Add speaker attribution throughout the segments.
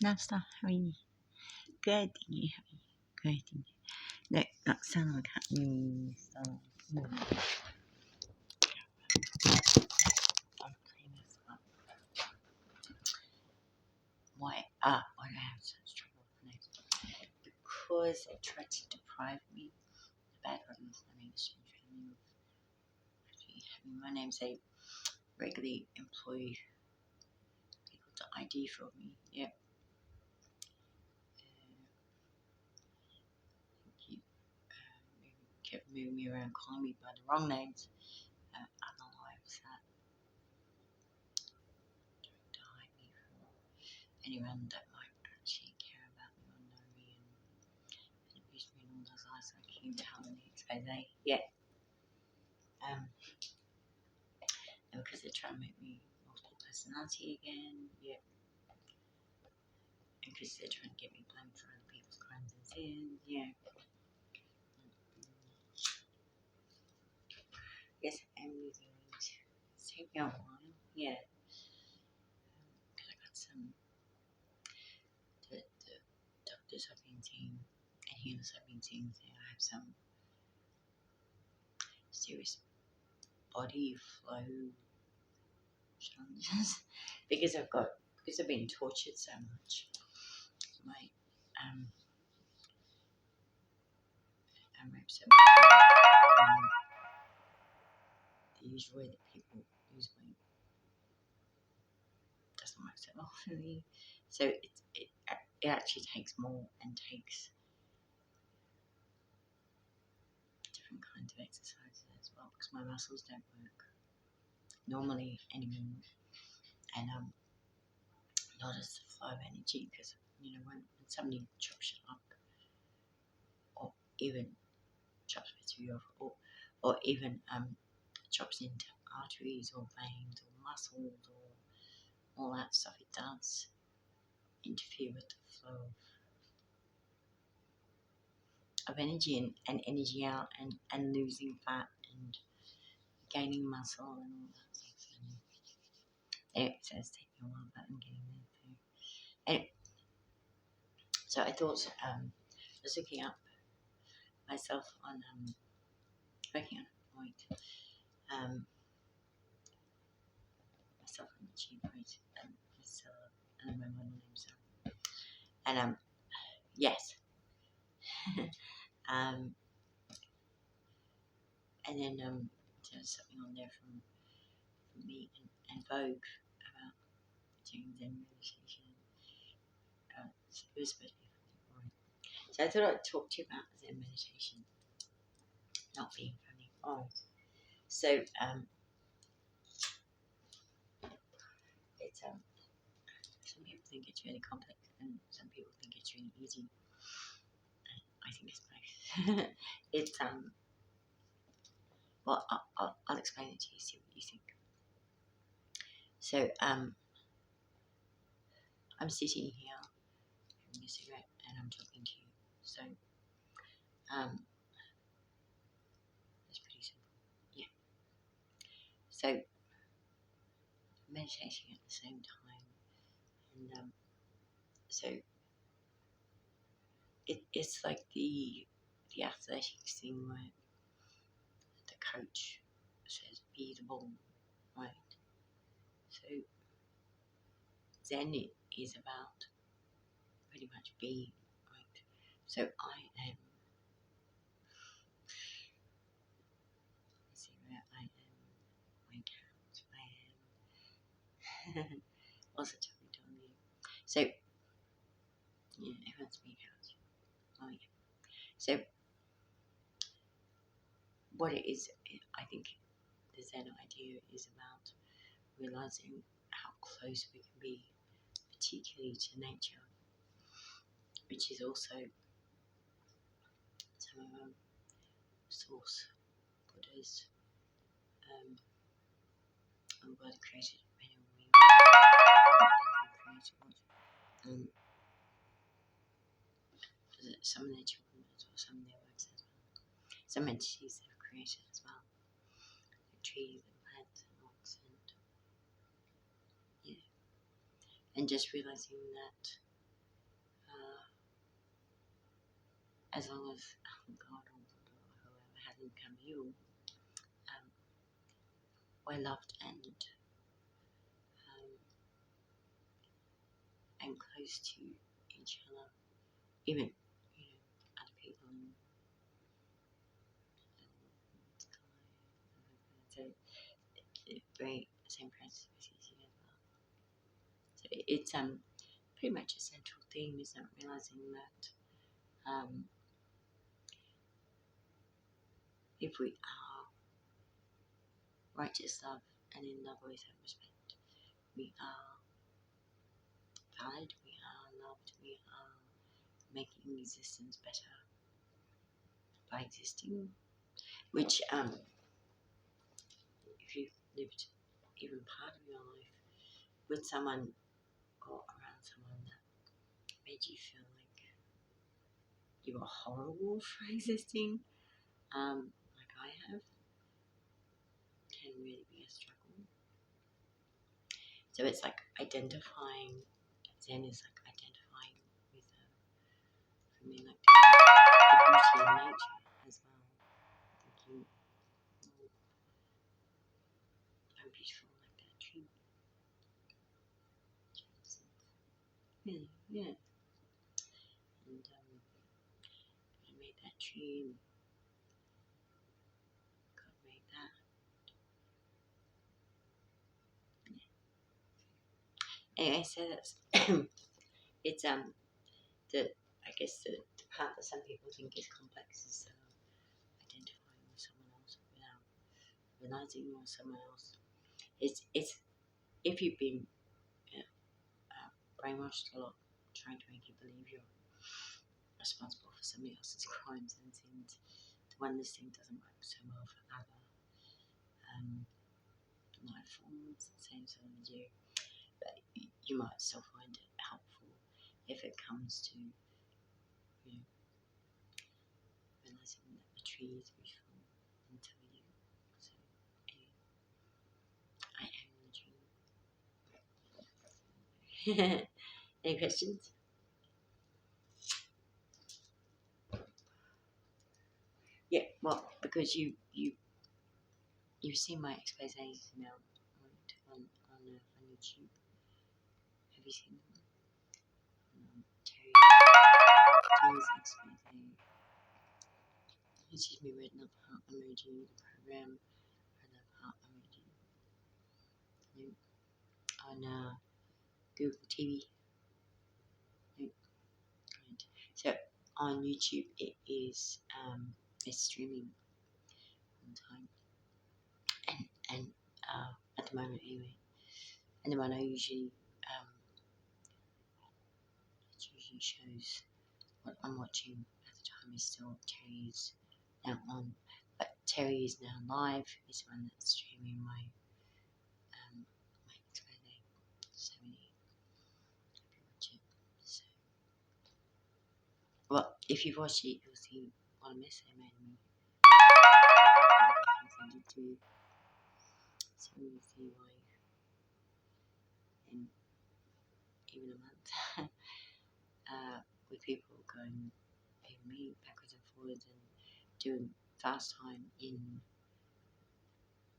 Speaker 1: Nasta, how are you? Good, thank you. How are you? Good, thank you. No, that sound like happening. I'll clean this up. Why? Why do I have such trouble with names? Because it tried to deprive me of bad ones. I mean, it's having my name say regularly employ people to ID for me. Yep. Keep kept moving me around, calling me by the wrong names. Other lives that hide me from anyone that might actually care about me or know me and abuse me and all those lies I keep telling me. So and because they're trying to make me multiple personality again, and because they're trying to get me blamed for other people's crimes and sins, Yes, I'm using it. It's taking me a while, because I got some, the doctors I've been seeing and healers I've been seeing say I have some serious body flow challenges because I've been tortured so much. My reps are the usual way that people lose weight doesn't work so well for me. So it actually takes more and takes different kinds of exercises as well because my muscles don't work normally anymore, and not as the flow of energy because when somebody chops you up or even chops with you off or even chops into arteries or veins or muscles or all that stuff, it does interfere with the flow of energy and energy out and losing fat and gaining muscle and all that stuff. Anyway, so it's taking a while, but I'm getting there too. Anyway, so I thought I was looking up myself on working on a point myself on the cheap rate and myself and I remember my name's and yes. And then there's something on there from me and Vogue about doing Zen meditation. So it was supposed to be funny. So I thought I'd talk to you about Zen meditation not being funny. So it's some people think it's really complex and some people think it's really easy. I think it's both. It's well, I'll explain it to you, see what you think. So I'm sitting here having a cigarette and I'm talking to you. So it's pretty simple. Yeah. So meditating at the same time, and so it's like the athletics thing where the coach says be the ball, right? So Zen is about pretty much being, right? So I am my couch, I am also talking to you. So everyone's me couch. Oh yeah. So what it is, I think the Zen idea is about realizing how close we can be, particularly to nature, which is also some of our source Buddha's God created many we created some of their children as well, some of their works as well, some entities they've created as well, like trees and plants and rocks and just realizing that as long as God or whoever hasn't come you, we're loved and close to each other, even other people in the sky. So very same principles as you as well. So it's pretty much a central theme, isn't it? Realizing that if we are righteous love and in love with and respect, we are valid, we are loved, we are making existence better by existing. Which if you've lived even part of your life with someone or around someone that made you feel like you were horrible for existing, like I have, can really be a struggle. So it's like identifying, Zen is like identifying with, for me, like the beauty in nature as well. Thinking, oh, I'm beautiful like that tree. Really, yeah. And I made that tree, and God made that. Anyway, so that's it's the I guess the part that some people think is complex is identifying with someone else without realizing you're someone else. It's if you've been brainwashed a lot, trying to make you believe you're responsible for somebody else's crimes and sins. The one this thing doesn't work so well for other life forms, same sort of you. But you might still find it helpful if it comes to realizing that the tree is beautiful until you. So anyway, I am the tree. Any questions? Yeah, well, because you've seen my exposés now on YouTube. Have you seen them? Terry's exposé. Excuse me, Red Love Heart Emoji, the program Red Love Heart Emoji. No. On Google TV. No. Right. So on YouTube it is it's streaming all the time. And at the moment anyway. And the one I usually it usually shows what I'm watching at the time is still Terry's now on. But Terry is now live. It's the one that's streaming my exposé. So many watch it. So, well, if you've watched it, you'll see what a mess I made of me. I can send it to you, so you'll see why in even a month with people going even me backwards and forwards and doing fast time in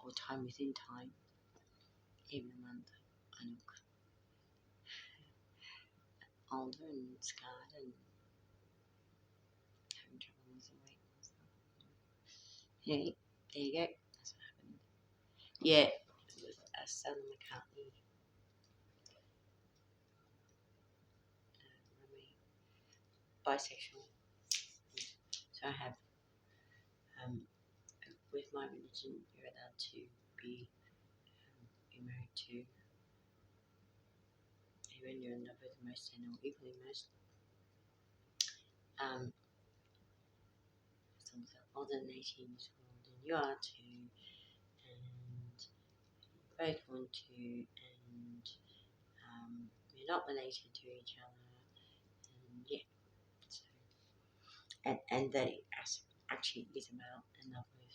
Speaker 1: or time within time, even a month, I look older and scarred and having trouble losing weight and stuff. Yeah, there you go. That's what happened. Yeah, it was a Stella McCartney bisexual. So I have, with my religion, you're allowed to be married to even you're in love with most and or equally most. As long as they're older than 18 years old, and you are too, and you both want to, and you're not related to each other, and yeah. So, and that it actually is about and love with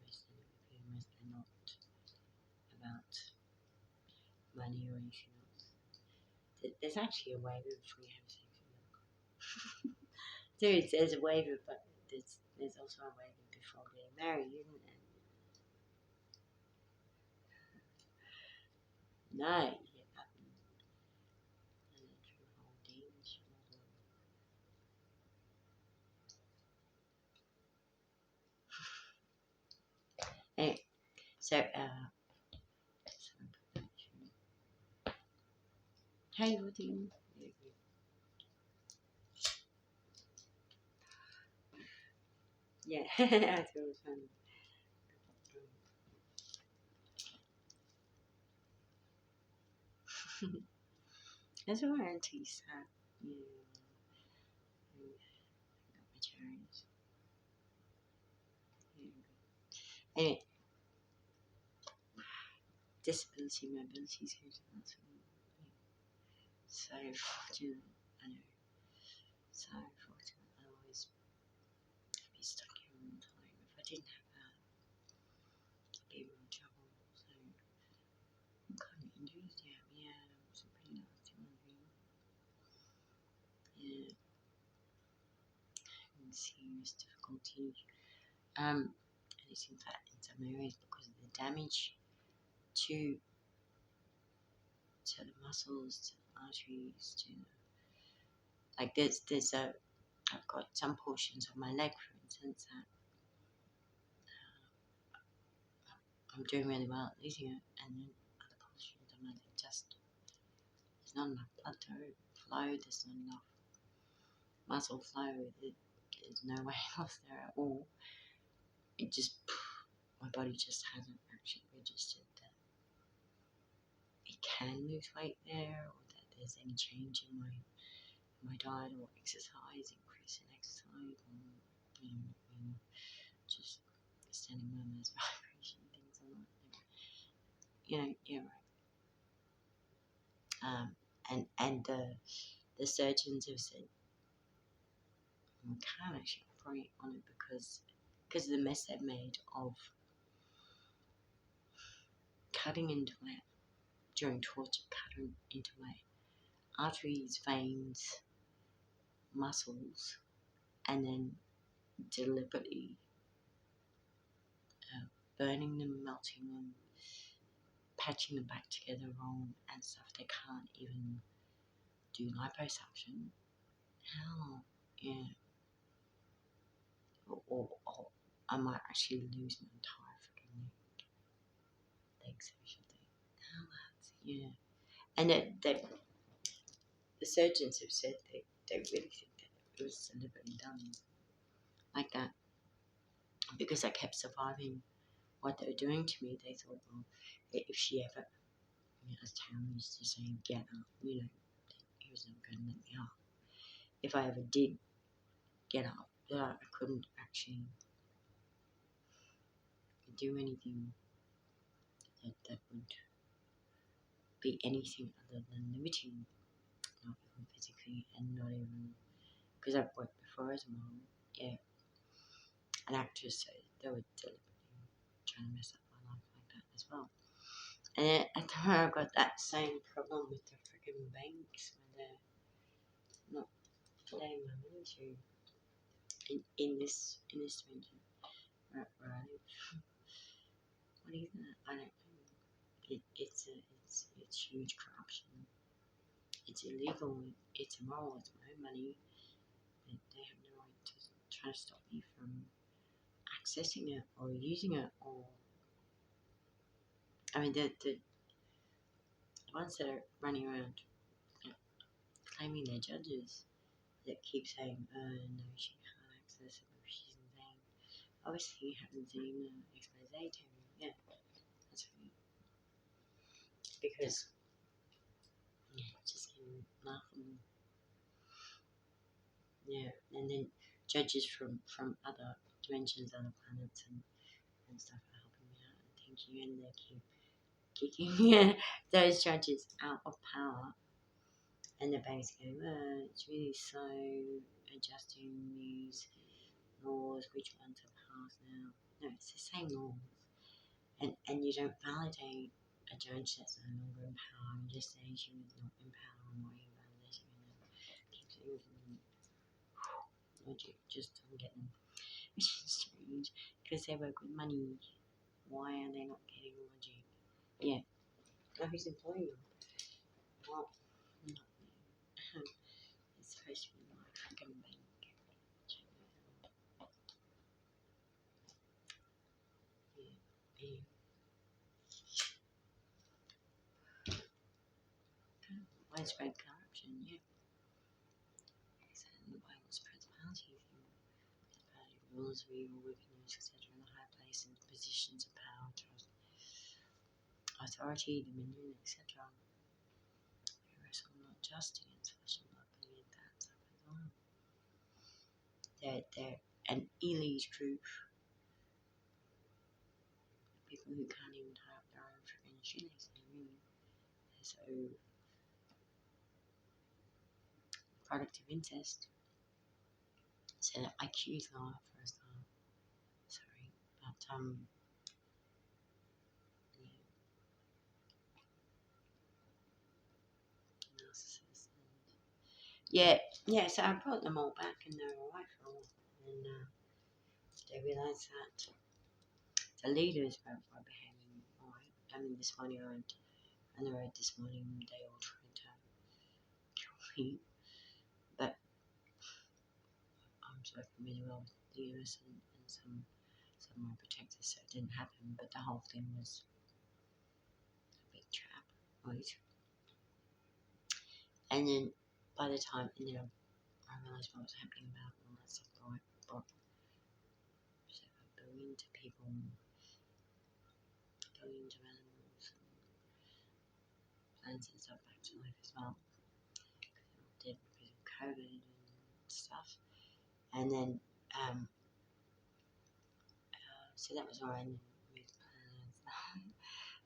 Speaker 1: most and most and not about money or anything else. There's actually a waiver before you have sex with them. There's a waiver, but there's also a waiver before getting married, isn't there? No, you get that through holdings. Anyway, so hey, what do you? Yeah, I thought it was funny. That's what aunties have. Yeah, got my cherries. Yeah. Anyway, disability, mobility skills. That's so fortunate. I know. So fortunate. Otherwise, I'd be stuck here all the time. If I didn't have that, I'd be in real trouble. So, what kind of injuries do you have? Yeah, some pretty nasty ones, really. Yeah, and serious difficulty. And it's in fact in some areas because of the damage to the muscles, to the arteries, to like there's a I've got some portions of my leg, for instance, that I'm doing really well at losing it, and then other portions of my leg just there's not enough blood to flow, there's not enough muscle flow, there's no weight loss there at all. It just my body just hasn't actually registered that it can lose weight there, or that there's any change in my diet or exercise, increase in exercise, or just standing murmurs, vibration, things like that. Yeah, right. And the surgeons have said we can't actually operate on it because of the mess they've made of cutting into my during torture, cutting into my arteries, veins, muscles, and then deliberately burning them, melting them, patching them back together wrong and stuff. They can't even do liposuction. Hell, yeah. Or I might actually lose my entire freaking leg section thing. Hell, that's, yeah. And the surgeons have said they really think that it was deliberately done like that because I kept surviving what they were doing to me. They thought, well, if she ever, as Tam used to say, get up, he was never going to let me up. If I ever did get up, I couldn't actually do anything that would be anything other than limiting, not even physically and not even because I've worked before as a mom, yeah, an actress, so they were deliberately trying to mess up my life like that as well. And at the time I've got that same problem with the freaking banks when they're not letting my money through in this dimension where I live. What is that? I don't know. It's huge corruption. It's illegal. It's immoral. It's my own money. They have no right to try to stop me from accessing it or using it. Or I mean, the ones that are running around claiming they're judges that keep saying, no, she can't access it, or she's insane. Obviously, you haven't seen the expose to me. Yeah, that's right. Because, yeah, it's just getting laughable. Yeah, and then judges from other dimensions, other planets, and stuff are helping me out. And thank you, and they keep kicking those judges out of power. And the banks go, it's really slow adjusting these laws, which ones are passed now. No, it's the same laws. And you don't validate a judge that's no longer in power and just saying she was not in power and whatever, letting her keep things in logic just don't get them. Which is strange because they work with money. Why are they not getting logic? Yeah. Oh, who's employing them? Well, not it's supposed to be my fucking bank. Yeah. Widespread corruption, yeah. And by what's principalities, principality rules, regal wickedness, etc. in the high places, positions of power, trust, authority, dominion, etc. They wrestle not just against flesh and blood, but against that stuff as well. They're an elite group, people who can't even tie up their own freaking shoelaces, really. So, product of incest. So that IQ's lower for a start. Sorry, but yeah, narcissist. Yeah. So I brought them all back, and they're alright for a while. And they realise that the leaders are behaving alright. I mean, this morning I read this morning they all tried to kill me, but I'm working really well with the US and some of my protectors, so it didn't happen. But the whole thing was a big trap, right? And then by the time, I realised what was happening about all that stuff, right? But so billions of people, billions of animals, and plants and stuff back to life as well. They all did because of COVID and stuff. And then, so that was alright, and with plants,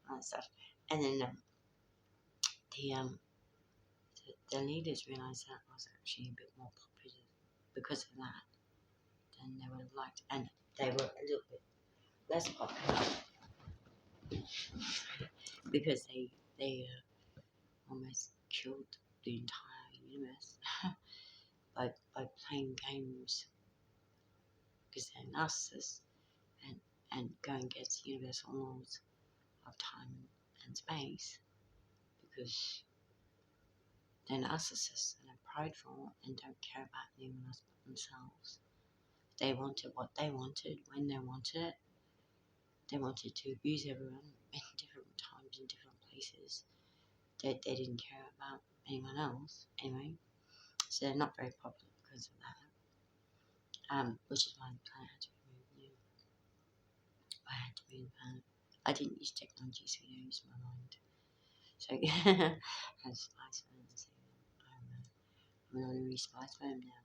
Speaker 1: all that stuff. And then the leaders realised that I was actually a bit more popular because of that than they would have liked, and they were a little bit less popular because they almost killed the entire universe by playing games because they're narcissists and going against universal laws of time and space because they're narcissists and are prideful and don't care about anyone else but themselves. They wanted what they wanted when they wanted it. They wanted to abuse everyone in different times in different places. They didn't care about anyone else anyway. So they're not very popular because of that. Which is why the planet had to be moved. Yeah. I had to move the planet. I didn't use technology, so I used my mind. So as Spice Fans, I'm an honorary Spice Fan now.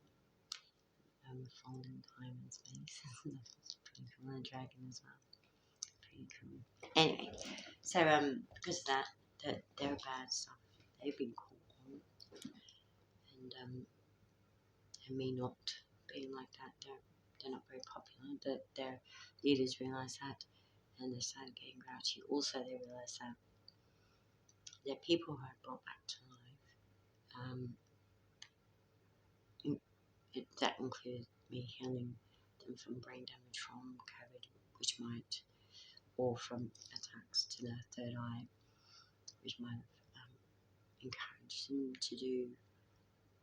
Speaker 1: Fold in time and space. That's pretty cool. And a dragon as well. Pretty cool. Anyway, so because of that, they're bad stuff. They've been caught on, and me not being like that, they're not very popular. Their leaders realise that, and they started getting grouchy. Also, they realise that they're people who are brought back to life. That included me healing them from brain damage from COVID, which might, or from attacks to their third eye, which might have encouraged them to do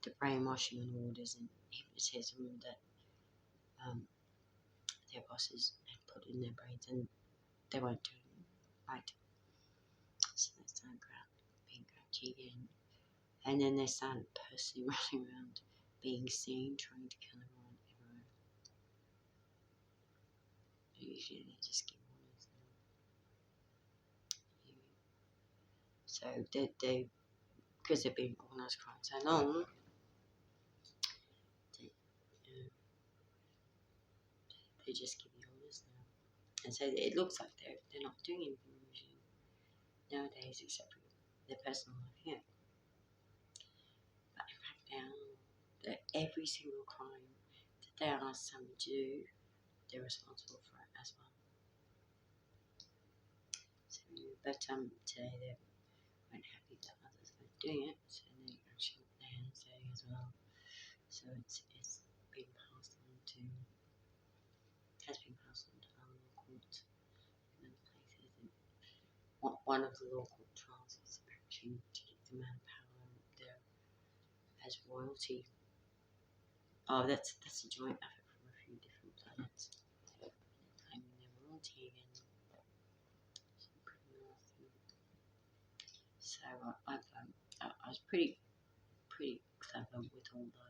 Speaker 1: the brainwashing and orders and hypnotism that their bosses had put in their brains, and they weren't doing it right. So they started being grouchy again, and then they started personally running around being seen, trying to kill everyone everywhere. Usually they just give orders. So they because they've been organised crime so long, they just give you orders now. And so it looks like they're not doing anything usually nowadays except for their personal life, yeah. But in fact now, that every single crime that they ask someone to do, they're responsible for it as well. So But today they weren't happy that others weren't doing it, so they actually put their hands dirty as well. So it's been passed on to has been passed on to our law courts in other places. And one of the law court trials is actually to give the manpower there as royalty. Oh, that's a joint effort from a few different planets. Claiming their royalty again. So pretty nasty. So I was pretty clever with all the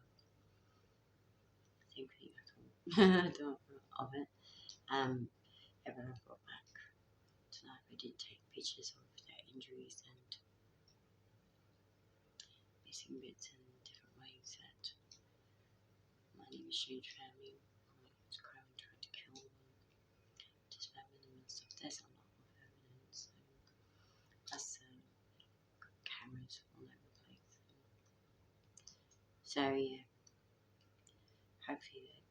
Speaker 1: thinking I thought of it. And when I got back tonight, I did take pictures of their injuries and missing bits in different ways that my name is Strange Family was Crown trying to kill them, dismember them and stuff. There's a lot of evidence. Plus cameras all over the place. So yeah, hopefully they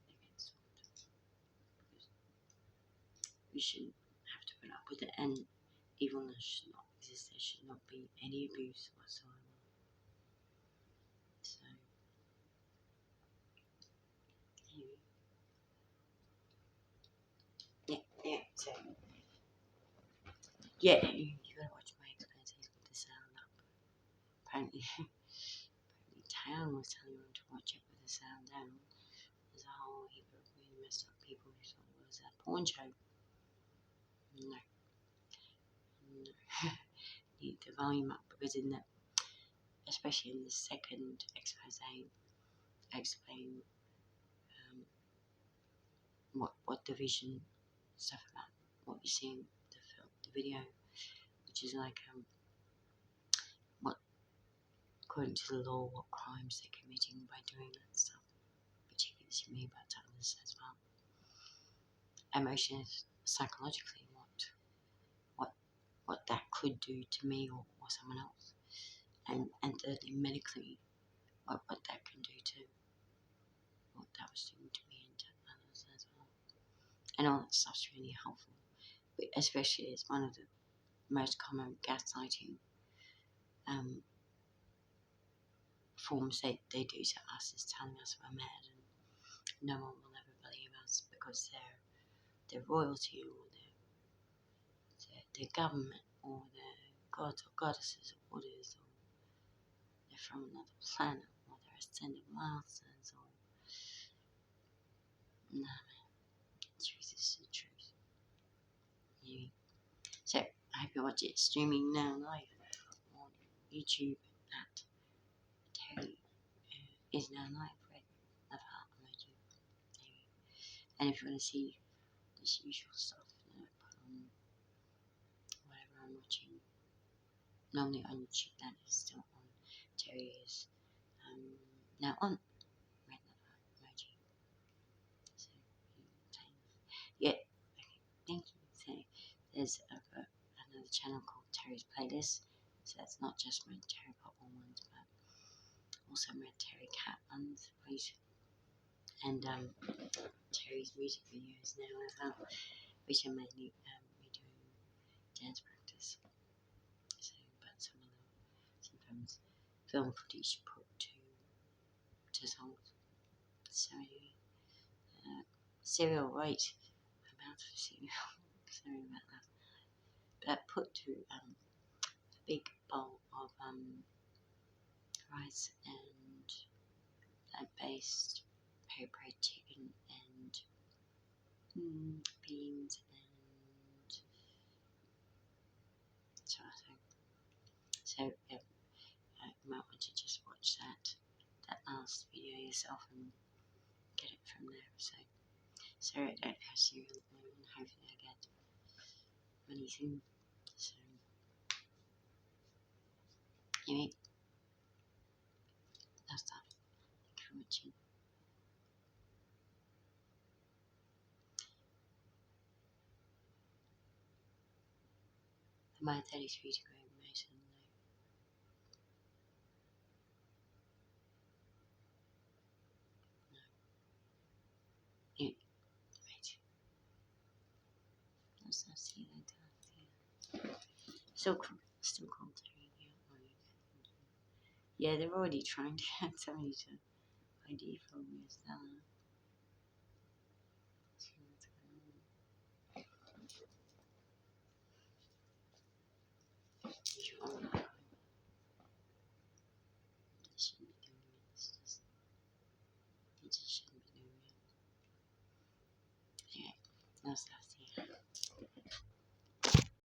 Speaker 1: get sorted, because we shouldn't have to put up with it, and evilness should not exist. There should not be any abuse whatsoever. So anyway, yeah. So yeah, you gotta watch my experiences with the sound up. Apparently, Town was telling everyone to watch it with the sound down. There's a whole heap of really messed up people who thought it was a porn show. No. Need the volume up, because especially in the second expose, explain what the vision stuff about what you see in the video, which is like what, according to the law, what crimes they're committing by doing that stuff, particularly to me, but to others as well. Emotions, psychologically, what that could do to me or someone else, and thirdly, medically, what that can do to what that was doing to me and to others as well. And all that stuff's really helpful, but especially as one of the most common gaslighting forms they do to us is telling us we're mad and no one will ever believe us because they're royalty, or they're government, or they're gods or goddesses or buddhas, or they're from another planet, or they're ascended masters, or no man, truth is the truth. Anyway, so I hope you watch it streaming now live on YouTube at Terry is now live, right? Love heart emoji. Anyway. And if you want to see this usual stuff that I put on whatever I'm watching, normally on YouTube, that is still on. Terry is now on red emoji. So yeah, okay, thank you. So there's another channel called Terry's Playlist. So that's not just my Terry Pop ones, but also my Terry Cat ones, please. And Terry's music videos now as well, which are mainly me doing dance practice. So, but sometimes film footage put to songs. So anyway, cereal, right? I'm out of cereal. Sorry about that. But put to a big bowl of rice and plant-based peri-peri chicken and beans and tomato. So you might want to just watch that last video yourself and get it from there. So sorry I don't have cereal at the moment. Hopefully I get money soon. So anyway, that's that. Thank you for watching. My 33-degree Mason. No. Right. Still contacting you. Yeah, they're already trying to tell me to ID for me as well. See what's going on. Sure. They shouldn't be doing it. They just shouldn't be doing it. Anyway, no stuff.